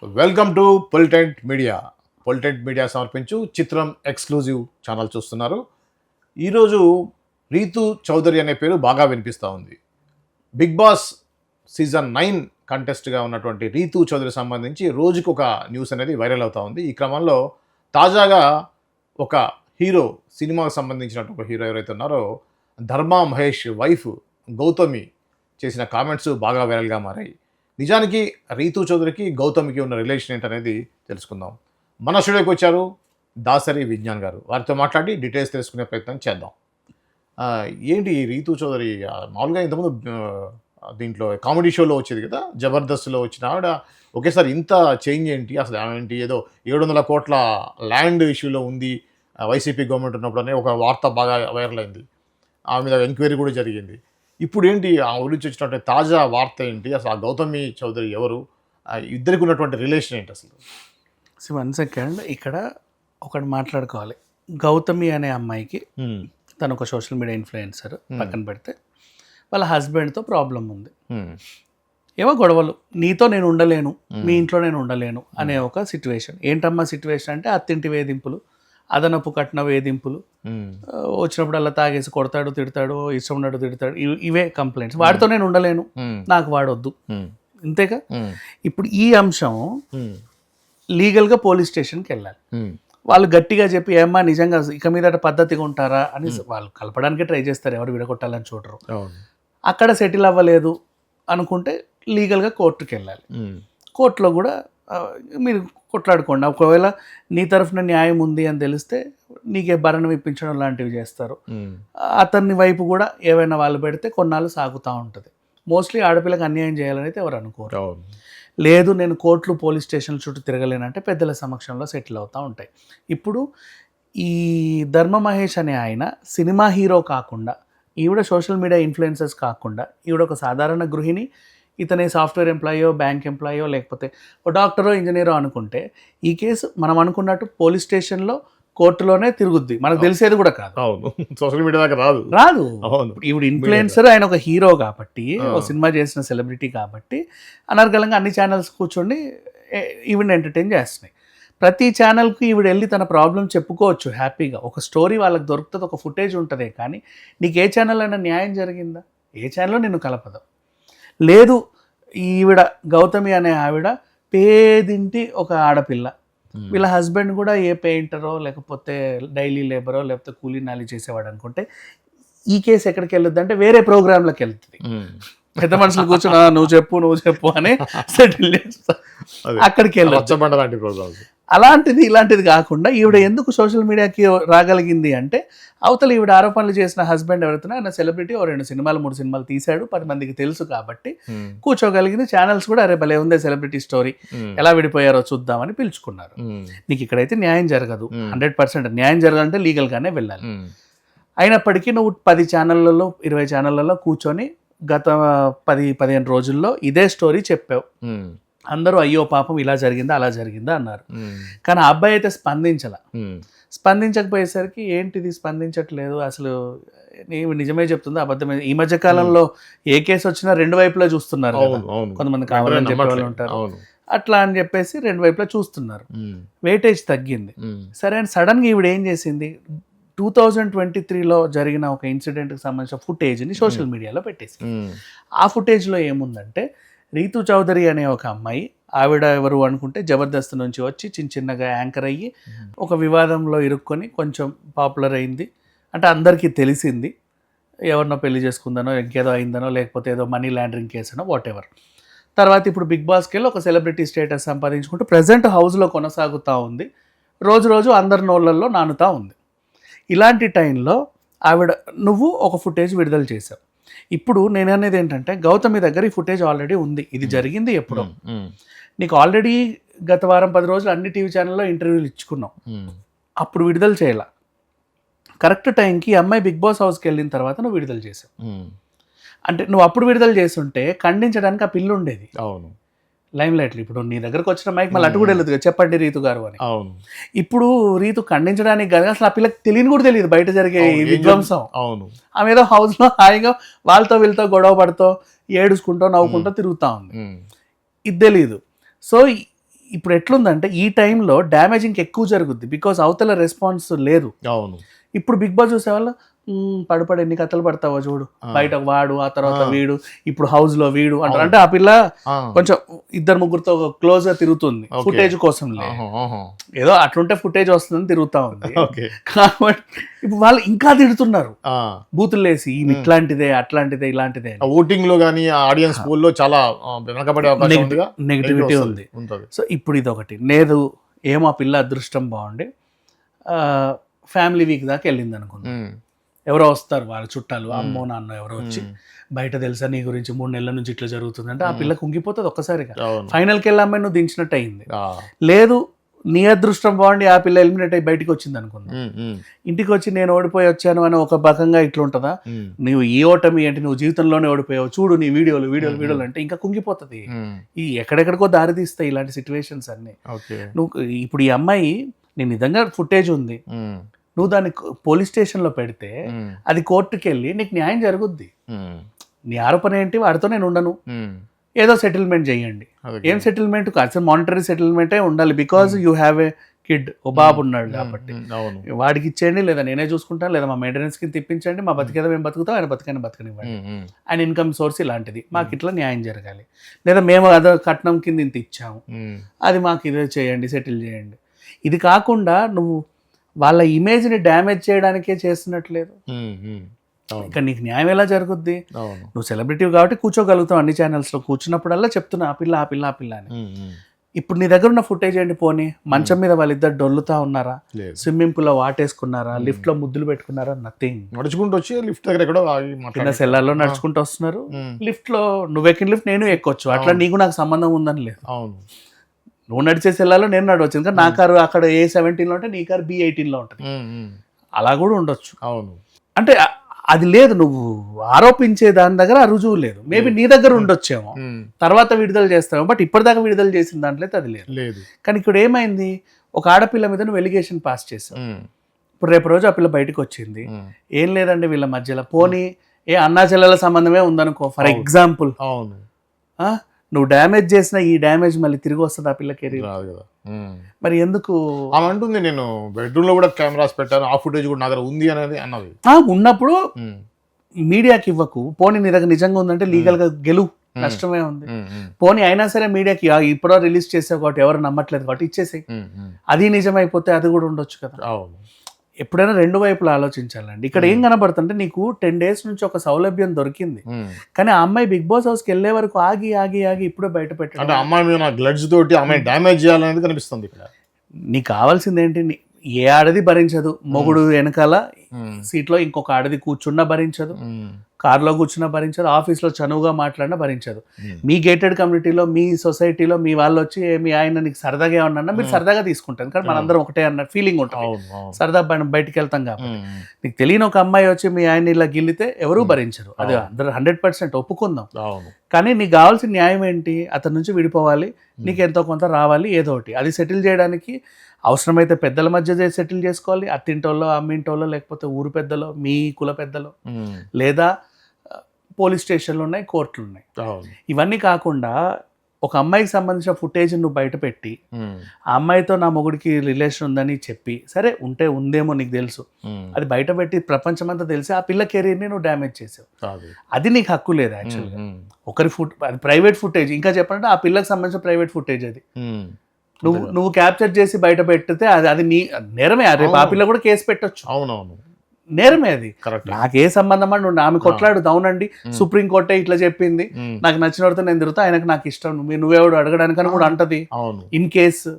Welcome to పొలిటెంట్ media. పొలిటెంట్ media సమర్పించు చిత్రం ఎక్స్క్లూజివ్ ఛానల్ చూస్తున్నారు. ఈరోజు రీతు చౌదరి అనే పేరు బాగా వినిపిస్తూ ఉంది. బిగ్ బాస్ సీజన్ 9 కంటెస్ట్గా ఉన్నటువంటి రీతు చౌదరి సంబంధించి రోజుకు ఒక న్యూస్ అనేది వైరల్ అవుతూ ఉంది. ఈ క్రమంలో తాజాగా ఒక హీరో, సినిమాకు సంబంధించినటువంటి ఒక హీరో ఎవరైతే ఉన్నారో ధర్మా మహేష్ వైఫ్ గౌతమి చేసిన కామెంట్స్ బాగా వైరల్గా మారాయి. నిజానికి రీతు చౌదరికి గౌతమికి ఉన్న రిలేషన్ ఏంటనేది తెలుసుకుందాం. మన స్టూడియోకి వచ్చారు దాసరి విజ్ఞాన్ గారు. వారితో మాట్లాడి డీటెయిల్స్ తెలుసుకునే ప్రయత్నం చేద్దాం. ఏంటి రీతు చౌదరి మామూలుగా ఇంతకుముందు దీంట్లో కామెడీ షోలో వచ్చేది కదా, జబర్దస్త్లో వచ్చిన ఆవిడ ఒకేసారి ఇంత చేంజ్ ఏంటి, అసలు ఏంటి, ఏదో 700 కోట్ల ల్యాండ్ ఇష్యూలో ఉంది వైసీపీ గవర్నమెంట్ ఉన్నప్పుడు అనే ఒక వార్త బాగా వైరల్ అయింది. ఆమె మీద ఎంక్వైరీ కూడా జరిగింది. ఇప్పుడు ఏంటి ఆ గురించి వచ్చినటువంటి తాజా వార్త ఏంటి, అసలు ఆ గౌతమి చౌదరి ఎవరు, ఇద్దరికి ఉన్నటువంటి రిలేషన్ ఏంటి అసలు? సో 1 సెకండ్ ఇక్కడ ఒకటి మాట్లాడుకోవాలి. గౌతమి అనే అమ్మాయికి తను ఒక సోషల్ మీడియా ఇన్ఫ్లుయెన్సర్, పక్కన పెడితే వాళ్ళ హస్బెండ్తో ప్రాబ్లం ఉంది. ఏవో గొడవలు, నీతో నేను ఉండలేను, మీ ఇంట్లో నేను ఉండలేను అనే ఒక సిచ్యువేషన్. ఏంటమ్మా సిచ్యువేషన్ అంటే అత్తింటి వేధింపులు, అదనపు కట్న వేధింపులు, వచ్చినప్పుడు అలా తాగేసి కొడతాడు, తిడతాడు, ఇష్టం ఉన్నట్టు తిడతాడు, ఇవే కంప్లైంట్స్. వాడితో నేను ఉండలేను, నాకు వాడొద్దు, ఇంతేగా. ఇప్పుడు ఈ అంశం లీగల్గా పోలీస్ స్టేషన్కి వెళ్ళాలి. వాళ్ళు గట్టిగా చెప్పి ఏమ్మా నిజంగా ఇక మీద పద్ధతిగా ఉంటారా అని వాళ్ళు కలపడానికి ట్రై చేస్తారు, ఎవరు విడగొట్టాలని చూడరు. అక్కడ సెటిల్ అవ్వలేదు అనుకుంటే లీగల్గా కోర్టుకి వెళ్ళాలి. కోర్టులో కూడా మీరు కొట్లాడుకోండి. ఒకవేళ నీ తరఫున న్యాయం ఉంది అని తెలిస్తే నీకే భరణం ఇప్పించడం లాంటివి చేస్తారు. అతన్ని వైపు కూడా ఏవైనా వాళ్ళు పెడితే కొన్నాళ్ళు సాగుతూ ఉంటుంది. మోస్ట్లీ ఆడపిల్లకి అన్యాయం చేయాలని అయితే ఎవరు అనుకోరు. లేదు నేను కోర్టులు పోలీస్ స్టేషన్ల చుట్టూ తిరగలేనంటే పెద్దల సమక్షంలో సెటిల్ అవుతూ ఉంటాయి. ఇప్పుడు ఈ ధర్మ మహేష్ అనే ఆయన సినిమా హీరో కాకుండా, ఈవిడ సోషల్ మీడియా ఇన్ఫ్లుయెన్సర్స్ కాకుండా, ఈవిడ ఒక సాధారణ గృహిణి, ఇతనే సాఫ్ట్వేర్ ఎంప్లాయో, బ్యాంక్ ఎంప్లాయో, లేకపోతే ఒక డాక్టరో, ఇంజనీరో అనుకుంటే ఈ కేసు మనం అనుకున్నట్టు పోలీస్ స్టేషన్లో, కోర్టులోనే తిరుగుద్ది. మనకు తెలిసేది కూడా కాదు. అవును, సోషల్ మీడియా దాకా రాదు. ఈవిడ ఇన్ఫ్లుయెన్సర్, ఆయన ఒక హీరో కాబట్టి, ఒక సినిమా చేసిన సెలబ్రిటీ కాబట్టి అనర్గళంగా అన్ని ఛానల్స్ కూర్చొని ఈవిడ ఎంటర్టైన్ చేస్తున్నాయి. ప్రతి ఛానల్కి ఈవిడ వెళ్ళి తన ప్రాబ్లం చెప్పుకోవచ్చు హ్యాపీగా. ఒక స్టోరీ వాళ్ళకి దొరుకుతుంది, ఒక ఫుటేజ్ ఉంటుంది. కానీ నీకు ఏ ఛానల్ అయినా న్యాయం జరిగిందా? ఏ ఛానల్లో నిన్ను కలపదు. లేదు, ఈవిడ గౌతమి అనే ఆవిడ పేదింటి ఒక ఆడపిల్ల, వీళ్ళ హస్బెండ్ కూడా ఏ పెయింటరో, లేకపోతే డైలీ లేబరో, లేకపోతే కూలీ నాలి చేసేవాడు అనుకుంటే ఈ కేసు ఎక్కడికి వెళ్ళొద్దు అంటే వేరే ప్రోగ్రాంలోకి వెళ్తుంది. పెద్ద మనుషులు కూర్చున్నా నువ్వు చెప్పు అని సెటిల్ చేస్తా, అక్కడికి వెళ్ళొద్దు. అలాంటిది ఇలాంటిది కాకుండా ఈవిడ ఎందుకు సోషల్ మీడియాకి రాగలిగింది అంటే, అవతల ఈవిడ ఆరోపణలు చేసిన హస్బెండ్ ఎవరైతే ఆయన సెలబ్రిటీ, 2 సినిమాలు 3 సినిమాలు తీశాడు, 10 మందికి తెలుసు కాబట్టి కూర్చోగలిగింది. ఛానల్స్ కూడా అరే భలే ఉందే సెలబ్రిటీ స్టోరీ, ఎలా విడిపోయారో చూద్దామని పిలుచుకున్నారు. నీకు ఇక్కడైతే న్యాయం జరగదు, 100% న్యాయం జరగాలంటే లీగల్గానే వెళ్ళాలి. అయినప్పటికీ నువ్వు 10 ఛానళ్ళలో 20 ఛానళ్ళలో కూర్చొని గత 10-15 రోజుల్లో ఇదే స్టోరీ చెప్పావు. అందరూ అయ్యో పాపం ఇలా జరిగిందా అలా జరిగిందా అన్నారు. కానీ ఆ అబ్బాయి అయితే స్పందించకపోయేసరికి ఏంటిది స్పందించట్లేదు, అసలు నీవు నిజమే చెప్తుందా అబద్ధమే? ఈ మధ్య కాలంలో ఏ కేసు వచ్చినా 2 వైపులా చూస్తున్నారు. కొంతమంది కావాలని చెప్పే వాళ్ళు ఉంటారు. అట్లా అని చెప్పేసి 2 వైపులా చూస్తున్నారు. వెయిటేజ్ తగ్గింది. సరే అని సడన్గా ఈవిడ ఏం చేసింది, 2023లో జరిగిన ఒక ఇన్సిడెంట్కి సంబంధించిన ఫుటేజ్ని సోషల్ మీడియాలో పెట్టేసి, ఆ ఫుటేజ్లో ఏముందంటే రీతు చౌదరి అనే ఒక అమ్మాయి, ఆవిడ ఎవరు అనుకుంటే జబర్దస్త్ నుంచి వచ్చి చిన్నగా యాంకర్ అయ్యి ఒక వివాదంలో ఇరుక్కొని కొంచెం పాపులర్ అయింది. అంటే అందరికీ తెలిసింది, ఎవరినో పెళ్లి చేసుకుందనో, ఇంకేదో అయిందనో, లేకపోతే ఏదో మనీ లాండరింగ్ కేసనో, వాట్ ఎవర్. తర్వాత ఇప్పుడు బిగ్ బాస్కి వెళ్ళి ఒక సెలబ్రిటీ స్టేటస్ సంపాదించుకుంటూ ప్రజెంట్ హౌస్లో కొనసాగుతూ ఉంది. రోజు అందరి నోళ్ళల్లో నానుతూ ఉంది. ఇలాంటి టైంలో ఆవిడ నువ్వు ఒక ఫుటేజ్ విడుదల చేశావు. ఇప్పుడు నేను అనేది ఏంటంటే, గౌతమి దగ్గర ఈ ఫుటేజ్ ఆల్రెడీ ఉంది, ఇది జరిగింది ఎప్పుడో. నీకు ఆల్రెడీ గత వారం 10 రోజులు అన్ని టీవీ ఛానల్లో ఇంటర్వ్యూలు ఇచ్చుకున్నావు, అప్పుడు విడుదల చేయాల. కరెక్ట్ టైంకి అమ్మాయి బిగ్ బాస్ హౌస్కి వెళ్ళిన తర్వాత నువ్వు విడుదల చేసావు. అంటే నువ్వు అప్పుడు విడుదల చేస్తుంటే ఖండించడానికి ఆ పిల్లు ఉండేది. అవును, లైమ్ లైట్లు. ఇప్పుడు నీ దగ్గరకు వచ్చిన మైక్ మళ్ళీ అటు కూడా వెళ్ళదు కదా, చెప్పండి రీతు గారు అని. అవును, ఇప్పుడు రీతు ఖండించడానికి కాదు, అసలు ఆ పిల్లకి తెలియని కూడా తెలియదు బయట జరిగే విధ్వంసం. అవును, ఆమె ఏదో హౌస్లో హాయిగా వాళ్ళతో వీళ్ళతో గొడవ పడుతూ ఏడుచుకుంటూ నవ్వుకుంటూ తిరుగుతూ ఉంది, ఇది తెలియదు. సో ఇప్పుడు ఎట్లుందంటే ఈ టైంలో డ్యామేజ్ ఇంకెక్కువ జరుగుద్ది, బికాజ్ అవతల రెస్పాన్స్ లేరు. అవును. ఇప్పుడు బిగ్ బాస్ చూసేవాళ్ళు పడిపడి ఎన్ని కథలు పడతావో చూడు, బయట వాడు, ఆ తర్వాత వీడు, ఇప్పుడు హౌస్ లో వీడు అంటారు. అంటే ఆ పిల్ల కొంచెం ఇద్దరు ముగ్గురుతో క్లోజ్ గా తిరుగుతుంది ఫుటేజ్ కోసం, ఏదో అట్లుంటే ఫుటేజ్ వస్తుందని తిరుగుతా ఉంది. కాబట్టి ఇప్పుడు వాళ్ళు ఇంకా తిడుతున్నారు బూతులు లేసి, ఇట్లాంటిదే అట్లాంటిదే ఇలాంటిదే. ఓటింగ్ లో గానీ ఆడియన్స్ పోల్ లో చాలా వెనకబడే అవకాశం ఉందిగా, నెగిటివిటీ ఉంది. సో ఇప్పుడు ఇది ఒకటి లేదు, ఏమో ఆ పిల్ల అదృష్టం బాగుండి ఫ్యామిలీ వీక్ దాకా వెళ్ళింది అనుకుందాం. ఎవరో వస్తారు వాళ్ళ చుట్టాలు, అమ్మో నాన్న ఎవరో వచ్చి బయట తెలుసా నీ గురించి 3 నెలల నుంచి ఇట్లా జరుగుతుంది అంటే ఆ పిల్ల కుంగిపోతుంది ఒక్కసారిగా. ఫైనల్కి వెళ్ళి అమ్మాయి నువ్వు దించినట్టు అయింది. లేదు నీ అదృష్టం బాగుండి ఆ పిల్ల ఎలిమినేట్ అయ్యి బయటికి వచ్చింది అనుకున్నా, ఇంటికి వచ్చి నేను ఓడిపోయి వచ్చాను అని ఒక బకంగా ఇట్లా ఉంటుందా? నువ్వు ఈ ఓటమి అంటే నువ్వు జీవితంలోనే ఓడిపోయావు చూడు నీ వీడియోలు అంటే ఇంకా కుంగిపోతుంది. ఈ ఎక్కడెక్కడికో దారి తీస్తాయి ఇలాంటి సిచ్యువేషన్స్ అన్ని. నువ్వు ఇప్పుడు ఈ అమ్మాయి నేను నిజంగా ఫుటేజ్ ఉంది, నువ్వు దాన్ని పోలీస్ స్టేషన్లో పెడితే అది కోర్టుకి వెళ్ళి నీకు న్యాయం జరుగుద్ది. నీ ఆరోపణ ఏంటి? వాడితో నేను ఉండను, ఏదో సెటిల్మెంట్ చేయండి. ఏం సెటిల్మెంట్? అసలు మానిటరీ సెటిల్మెంటే ఉండాలి, because you have a kid, ఓ బాబు ఉన్నాడు కాబట్టి వాడికి ఇచ్చేయండి, లేదా నేనే చూసుకుంటాను, లేదా మా మెయింటెనెన్స్ కి తిప్పించండి, మా బతికేదో మేము బతుకుతాం, ఆయన బతకనివ్వండి, ఆయన ఇన్కమ్ సోర్స్ ఇలాంటిది, మాకు ఇట్లా న్యాయం జరగాలి. లేదా మేము అదో కట్నం కింద ఇంత ఇచ్చాము, అది మాకు ఇదే చేయండి, సెటిల్ చేయండి. ఇది కాకుండా నువ్వు వాళ్ళ ఇమేజ్ని డ్యామేజ్ చేయడానికే చేస్తున్నట్లేదు. ఇంకా నీకు న్యాయం ఎలా జరుగుద్ది? నువ్వు సెలబ్రిటీ కాబట్టి కూర్చోగలుగుతావు అన్ని ఛానల్స్లో, కూర్చున్నప్పుడల్లా చెప్తున్నా ఆ పిల్ల అని. ఇప్పుడు నీ దగ్గర ఉన్న ఫుటేజ్ ఏంటి? పోనీ మంచం మీద వాళ్ళిద్దరు డొల్లుతా ఉన్నారా, స్విమ్మింగ్ పూల్ లో వాటేసుకున్నారా, లిఫ్ట్ లో ముద్దులు పెట్టుకున్నారా? నథింగ్. నడుచుకుంటూ వచ్చి లిఫ్ట్ దగ్గర ఎక్కడో సెల్లార్లో నడుచుకుంటూ వస్తున్నారు. లిఫ్ట్ లో నువ్వు ఎక్కిన లిఫ్ట్ నేను ఎక్కొచ్చు, అట్లా నీకు నాకు సంబంధం ఉందని లేదు. నువ్వు నడిచే సెల్లార్లో నేను నడవచ్చు, ఎందుకంటే నా కారు అక్కడ A17 లో ఉంటే నీ కారు B18 లో ఉంటుంది, అలా కూడా ఉండొచ్చు. అవును, అంటే అది లేదు, నువ్వు ఆరోపించే దాని దగ్గర ఆ రుజువు లేదు. మేబీ నీ దగ్గర ఉండొచ్చేమో, తర్వాత విడుదల చేస్తావు, బట్ ఇప్పటిదాకా విడుదల చేసిన దాంట్లో అది లేదు. కానీ ఇక్కడ ఏమైంది, ఒక ఆడపిల్ల మీద నువ్వు ఎలిగేషన్ పాస్ చేసావు, ఇప్పుడు రేపు రోజు ఆ పిల్ల బయటకు వచ్చింది, ఏం లేదండి వీళ్ళ మధ్యలో, పోనీ ఏ అన్నా చెల్లెల సంబంధమే ఉందనుకో ఫర్ ఎగ్జాంపుల్, అవును, నువ్వు డ్యామేజ్ చేసిన ఈ డ్యామేజ్ మళ్ళీ తిరిగి వస్తుంది ఆ పిల్ల కెరీర్ కదా. మరి ఎందుకు ఆమె అంటుంది, నేను బెడ్రూమ్ లో కూడా కెమెరాస్ పెట్టాను, ఆ ఫుటేజ్ కూడా నా దగ్గర ఉంది అనేది అన్నది. ఉన్నప్పుడు మీడియాకి ఇవ్వకు, పోనీ నీ దగ్గర నిజంగా ఉందంటే లీగల్ గా గెలువు, నష్టమే ఉంది. పోనీ అయినా సరే మీడియాకి ఇప్పుడో రిలీజ్ చేసావు కాబట్టి ఎవరు నమ్మట్లేదు కాబట్టి ఇచ్చేసాయి, అది నిజమైపోతే అది కూడా ఉండొచ్చు కదా. ఎప్పుడైనా రెండు వైపులు ఆలోచించాలండి. ఇక్కడ ఏం కనబడుతుంటే నీకు 10 days నుంచి ఒక సౌలభ్యం దొరికింది, కానీ ఆ అమ్మాయి బిగ్ బాస్ హౌస్కి వెళ్ళే వరకు ఆగి ఇప్పుడే బయట పెట్టాడు. అంటే అమ్మాయి మీద గ్లడ్స్ తోటి అమ్మాయి డ్యామేజ్ చేయాలనేది కనిపిస్తుంది ఇక్కడ. నీకు కావాల్సింది ఏంటి? ఏ ఆడది భరించదు, మొగుడు వెనకాల సీట్లో ఇంకొక ఆడది కూర్చున్నా భరించదు, కార్లో కూర్చున్నా భరించదు, ఆఫీస్లో చనువుగా మాట్లాడినా భరించదు. మీ గేటెడ్ కమ్యూనిటీలో, మీ సొసైటీలో మీ వాళ్ళు వచ్చి మీ ఆయన నీకు సరదాగా ఏమన్నా మీరు సరదాగా తీసుకుంటారు, కానీ మనందరం ఒకటే అన్న ఫీలింగ్ ఉంటుంది, సరదా బయటికి వెళ్తాం కాబట్టి. నీకు తెలియని ఒక అమ్మాయి వచ్చి మీ ఆయన ఇలా గిల్లితే ఎవరూ భరించరు, అది అందరూ 100% ఒప్పుకుందాం. కానీ నీకు కావాల్సిన న్యాయం ఏంటి? అతని నుంచి విడిపోవాలి, నీకు ఎంతో కొంత రావాలి, ఏదో ఒకటి. అది సెటిల్ చేయడానికి అవసరమైతే పెద్దల మధ్య సెటిల్ చేసుకోవాలి, అత్తింటోళ్ళో అమ్మింటోళ్ళో, లేకపోతే ఊరు పెద్దలో, మీ కుల పెద్దలో, లేదా పోలీస్ స్టేషన్లు ఉన్నాయి, కోర్టులు ఉన్నాయి. ఇవన్నీ కాకుండా ఒక అమ్మాయికి సంబంధించిన ఫుటేజ్ నువ్వు బయట పెట్టి ఆ అమ్మాయితో నా మొగుడికి రిలేషన్ ఉందని చెప్పి, సరే ఉంటే ఉందేమో నీకు తెలుసు, అది బయట పెట్టి ప్రపంచమంతా తెలిసి ఆ పిల్ల కెరీర్ని నువ్వు డ్యామేజ్ చేసావు. అది నీకు హక్కు లేదు యాక్చువల్గా. ఒకరి అది ప్రైవేట్ ఫుటేజ్, ఇంకా చెప్పాలంటే ఆ పిల్లకి సంబంధించిన ప్రైవేట్ ఫుటేజ్ అది. నువ్వు క్యాప్చర్ చేసి బయట పెట్టితే అది నీ నేరమే. రేపు ఆ పిల్ల కూడా కేసు పెట్టొచ్చు. అవునవును, నేరమే అది. నాకే సంబంధం అని నువ్వు ఆమె కొట్లాడు, అవునండి సుప్రీంకోర్టే ఇట్లా చెప్పింది, నాకు నచ్చిన వాడితో నేను తిరుగుతా, ఆయనకు నాకు ఇష్టం, నువ్వెవడు అడగడానికని కూడా అంటది ఇన్ కేసు.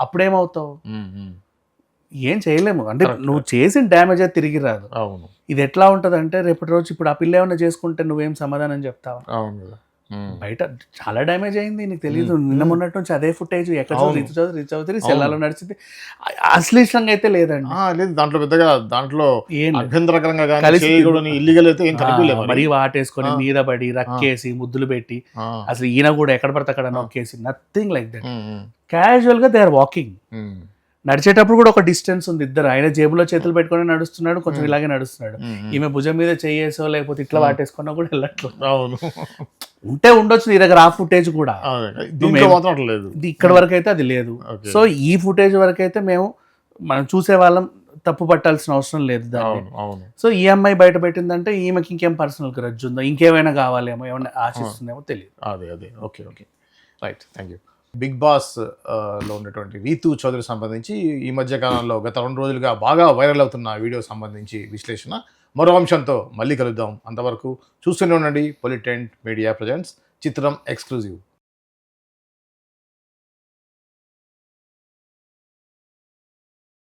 అప్పుడేమవుతావు? ఏం చేయలేము. అంటే నువ్వు చేసిన డ్యామేజ్ అది తిరిగి రాదు. ఇది ఎట్లా ఉంటది అంటే రేపటి రోజు ఇప్పుడు ఆ పిల్ల ఏమన్నా చేసుకుంటే నువ్వేం సమాధానం చెప్తావా? బయట చాలా డ్యామేజ్ అయింది, నీకు తెలియదు. నిన్న మొన్నటి నుంచి అదే ఫుటేజ్ ఎక్కడ రీచ్ అవుతుంది, సెల్లాలో నడిచింది. అశ్లీలంగా అయితే లేదండి, లేదు దాంట్లో పెద్దగా, దాంట్లో అభ్యంతరకరంగా ఇల్లీగల్ అయితే ఏం కనిపించలేదు. మరీ వాటేసుకొని మీద పడి రక్కేసి ముద్దులు పెట్టి అసలు ఈయన కూడా ఎక్కడ పడితే అక్కడ నొక్కేసి, నథింగ్ లైక్ దట్. క్యాజువల్ గా దే ఆర్ వాకింగ్. నడిచేటప్పుడు కూడా ఒక డిస్టెన్స్ ఉంది, ఇద్దరు ఆయన జేబులో చేతులు పెట్టుకొని నడుస్తున్నాడు, కొంచెం ఇలాగే నడుస్తున్నాడు, ఈమె భుజం మీద చేయేసో లేకపోతే ఇట్లా వాటేసుకున్నా కూడా వెళ్ళట్లేదు. అవును, ఉంటే ఉండొచ్చు నీ దగ్గర ఆ ఫుటేజ్ కూడా, దీంట్లో మాత్రం అట్లా లేదు. ఇది ఇక్కడ వరకు అయితే అది లేదు. సో ఈ ఫుటేజ్ వరకు అయితే మనం చూసే వాళ్ళం తప్పు పట్టాల్సిన అవసరం లేదు దాన్ని. అవును, అవును. సో ఈ అమ్మాయి బయట పెట్టిందంటే ఈమెకి ఇంకేం పర్సనల్ గ్రడ్జ్ ఉందో, ఇంకేమైనా కావాలేమో, ఏమైనా ఆశిస్తుందేమో తెలియదు. అదే okay right, thank you. Bigg Boss లో ఉన్నటువంటి రీతు చౌదరి సంబంధించి ఈ మధ్య కాలంలో గత 2 రోజులుగా బాగా వైరల్ అవుతున్న వీడియో సంబంధించి విశ్లేషణ మరో అంశంతో మళ్ళీ కలుద్దాం. అంతవరకు చూస్తూనే ఉండండి పొలిటెంట్ మీడియా ప్రజెంట్స్ చిత్రం ఎక్స్క్లూజివ్.